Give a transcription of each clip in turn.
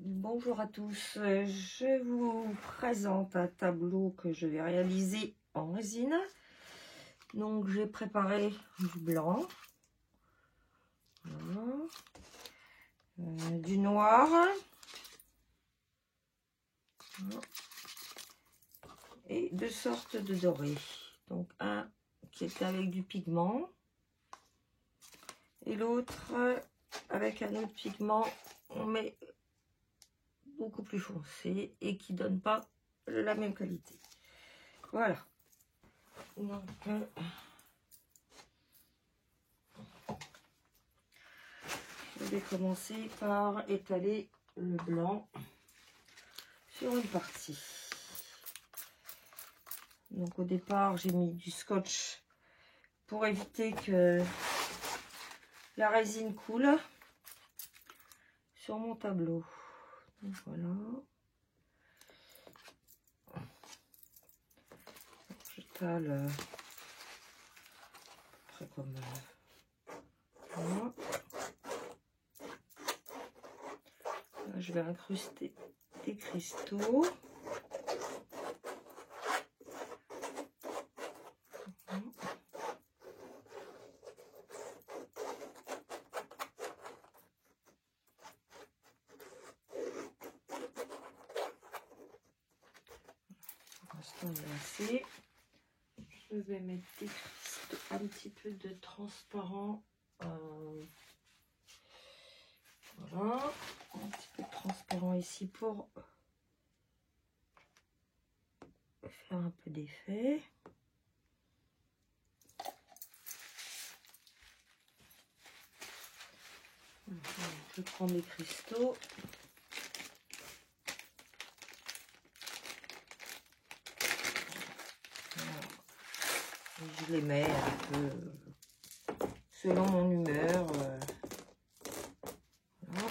Bonjour à tous, je vous présente un tableau que je vais réaliser en résine. Donc j'ai préparé du blanc, voilà. Du noir, voilà. Et deux sortes de doré. Donc un qui est avec du pigment et l'autre avec un autre pigment, mais beaucoup plus foncé et qui donne pas la même qualité. Voilà. Donc je vais commencer par étaler le blanc sur une partie. Donc au départ j'ai mis du scotch pour éviter que la résine coule sur mon tableau. Donc voilà. J'étale après comme voilà. Là, je vais incruster des cristaux. Pour l'instant, il est assez. Je vais mettre des cristaux, un petit peu de transparent. Voilà, un petit peu de transparent ici pour faire un peu d'effet. Je prends des cristaux. Voilà. Je les mets un peu selon mon humeur. Voilà.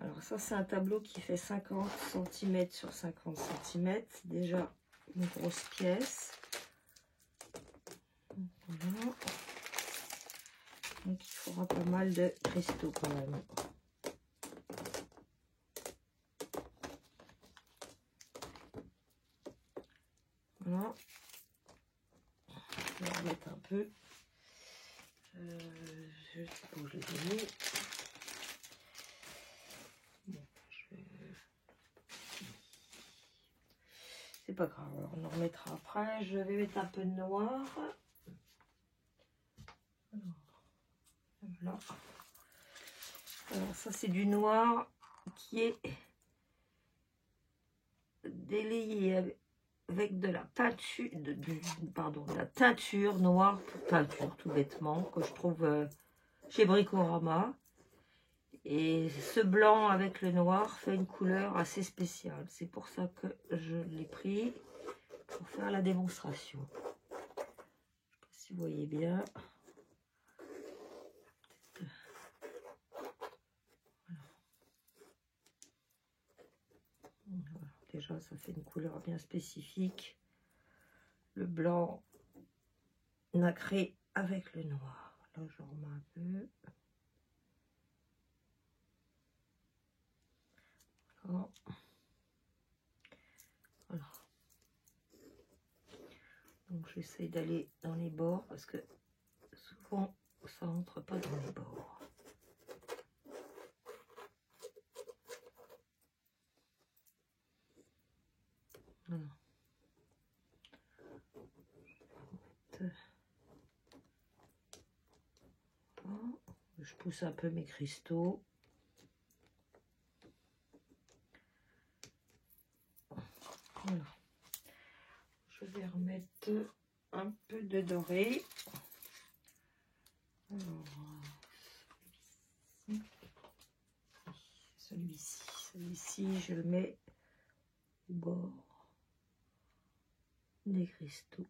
Alors ça c'est un tableau qui fait 50 cm sur 50 cm. C'est déjà une grosse pièce. Voilà. Donc il faudra pas mal de cristaux quand même. Voilà. Je vais remettre un peu. Je sais pas où je les ai mis. C'est pas grave, on en remettra après. Je vais mettre un peu de noir. Voilà. Alors ça c'est du noir qui est délayé avec de la peinture, de la teinture noire pour peinture tout bêtement que je trouve chez Bricorama. Et ce blanc avec le noir fait une couleur assez spéciale. C'est pour ça que je l'ai pris pour faire la démonstration. Je ne sais pas si vous voyez bien. Voilà. Déjà, ça fait une couleur bien spécifique. Le blanc nacré avec le noir. Là, je remets un peu. Voilà. Voilà. Donc, j'essaye d'aller dans les bords parce que souvent, ça rentre pas dans les bords. Voilà. Voilà. Je pousse un peu mes cristaux. Voilà. Je vais remettre un peu de doré. Alors, celui-ci, je le mets au bord des cristaux.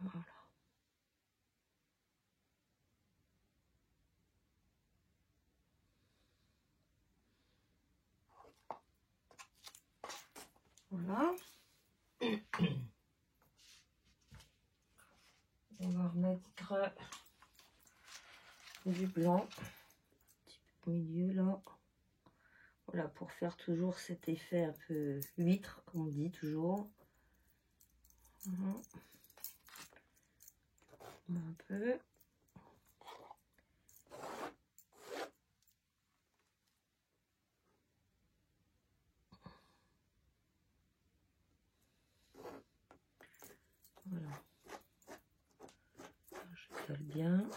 Voilà. Voilà. mettre du blanc, un petit peu au milieu là. Voilà, pour faire toujours cet effet un peu huître, comme on dit toujours. Un peu. Voilà. Je cale bien.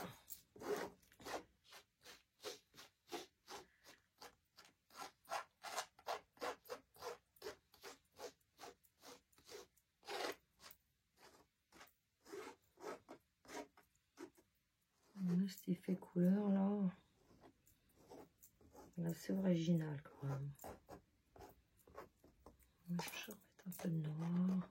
Cet effet couleur là, c'est original quand même. Je vais mettre un peu de noir.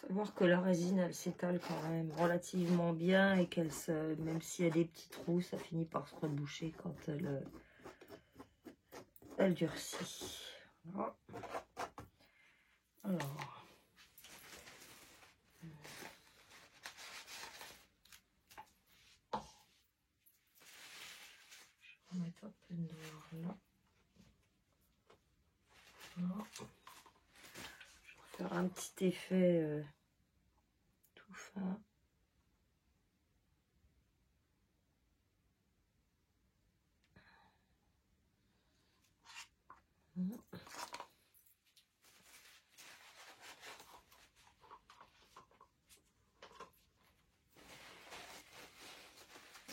Voir que la résine elle s'étale quand même relativement bien et qu'elle se, même s'il y a des petits trous, ça finit par se reboucher quand elle durcit. Voilà. Alors, je vais mettre un peu de noir là. Voilà. Je vais faire un petit effet tout fin.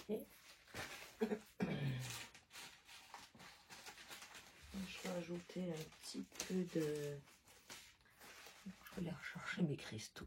Et je vais ajouter un petit peu de... Je vais aller rechercher mes cristaux.